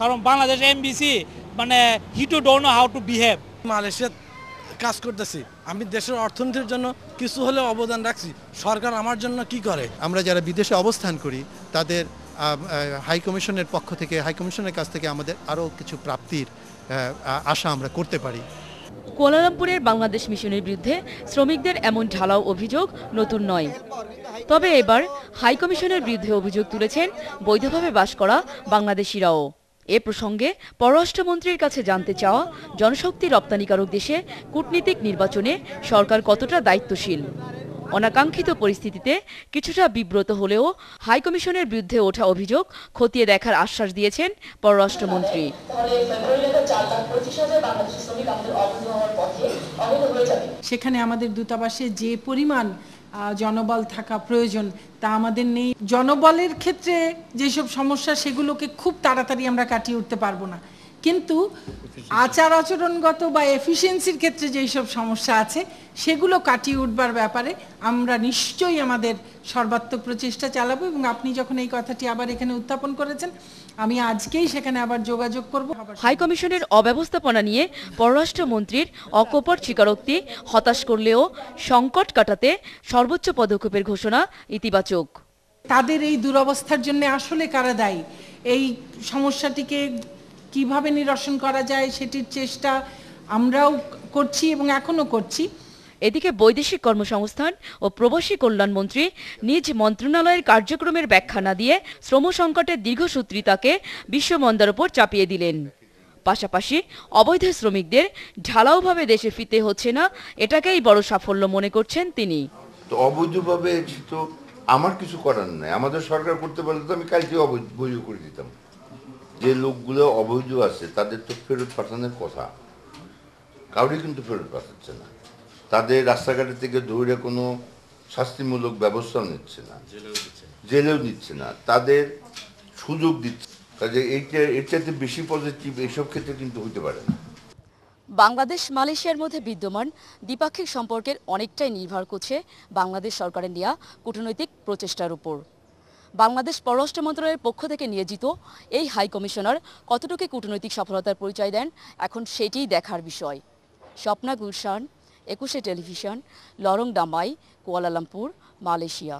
কারণ বাংলাদেশ এমবিসি মানে he too don't know how to behave. মালয়েশিয়াত কাজ করতেছি, আমি দেশের অর্থনীতির জন্য কিছু হলেও অবদান রাখছি। সরকার আমার জন্য কি করে? আমরা যারা বিদেশে অবস্থান করি তাদের হাই কমিশনের পক্ষ থেকে, হাই কমিশনের কাছ থেকে আমাদের আরও কিছু প্রাপ্তির আশা আমরা করতে পারি। কুয়ালালামপুরের বাংলাদেশ মিশনের বিরুদ্ধে শ্রমিকদের এমন ঢালাও অভিযোগ নতুন নয়। তবে এবার হাই কমিশনের বিরুদ্ধে অভিযোগ তুলেছেন বৈধভাবে বাস করা বাংলাদেশিরাও। এ প্রসঙ্গে পররাষ্ট্রমন্ত্রীর কাছে জানতে চাওয়া জনশক্তি রপ্তানিকারক দেশে কূটনীতিক নির্বাচনে সরকার কতটা দায়িত্বশীল। অনাকাঙ্ক্ষিত পরিস্থিতিতে কিছুটা বিব্রত হলেও হাইকমিশনের বিরুদ্ধে ওঠা অভিযোগ খতিয়ে দেখার আশ্বাস দিয়েছেন পররাষ্ট্রমন্ত্রী। সেখানে আমাদের দূতাবাসে যে পরিমাণ জনবল থাকা প্রয়োজন তা আমাদের নেই। জনবলের ক্ষেত্রে যেসব সমস্যা সেগুলোকে খুব তাড়াতাড়ি আমরা কাটিয়ে উঠতে পারবো না, কিন্তু আচার আচরণগত বা এফিসিয়েন্সির ক্ষেত্রে যেই সব সমস্যা আছে সেগুলো কাটিয়ে উঠবার ব্যাপারে আমরা নিশ্চয়ই আমাদের সর্বাত্মক প্রচেষ্টা চালাবো। এবং আপনি যখন এই কথাটি আবার এখানে উত্থাপন করেছেন, আমি আজকেই সেখানে আবার যোগাযোগ করব। হাই কমিশনের অব্যবস্থাপনা নিয়ে পররাষ্ট্রমন্ত্রীর অকপট স্বীকারোক্তি হতাশ করলেও সংকট কাটাতে সর্বোচ্চ পদক্ষেপের ঘোষণা ইতিবাচক। তাদের এই দুরবস্থার জন্য আসলে কারা দায়ী, এই সমস্যাটিকে কিভাবে নিরসন করা যায় সেটির চেষ্টা আমরাও করছি এবং এখনো করছি। এদিকে বৈদেশিক কর্মসংস্থান ও প্রবাসী কল্যাণ মন্ত্রী নিজ মন্ত্রণালয়ের কার্যক্রমের ব্যাখ্যা না দিয়ে শ্রম সংকটের দীর্ঘসূত্রিতাকে বিশ্বমন্দার উপর চাপিয়ে দিলেন। পাশাপাশি অবৈধ শ্রমিকদের ঢালাওভাবে দেশে ফিরতে হচ্ছে না, এটাকেই বড় সাফল্য মনে করছেন তিনি। তো অবৈধভাবে তো আমার কিছু করার নাই, আমাদের সরকার করতে পারলে তো আমি কালকে অবৈধ করে দিতাম। যে লোকগুলো অবৈধ আছে তাদের তো ফেরত পাঠানোর কথা, কাউরি কিন্তু ফেরত পাঠাচ্ছে না। তাদের রাস্তাঘাটের থেকে ধরে কোনো শাস্তিমূলক ব্যবস্থাও নিচ্ছে না, জেলেও দিচ্ছে না, তাদের সুযোগ দিচ্ছে। কাজে এর চাইতে বেশি পজিটিভ এইসব ক্ষেত্রে কিন্তু হতে পারে না। বাংলাদেশ মালয়েশিয়ার মধ্যে বিদ্যমান দ্বিপাক্ষিক সম্পর্কের অনেকটাই নির্ভর করছে বাংলাদেশ সরকারের নেওয়া কূটনৈতিক প্রচেষ্টার উপর। বাংলাদেশ পররাষ্ট্র মন্ত্রণালয়ের পক্ষ থেকে নিয়োজিত এই হাই কমিশনার কতটুকু কূটনৈতিক সফলতার পরিচয় দেন, এখন সেটিই দেখার বিষয়। Swapna Gulshan, 21 television, Lorong Damai, Kuala Lumpur, Malaysia.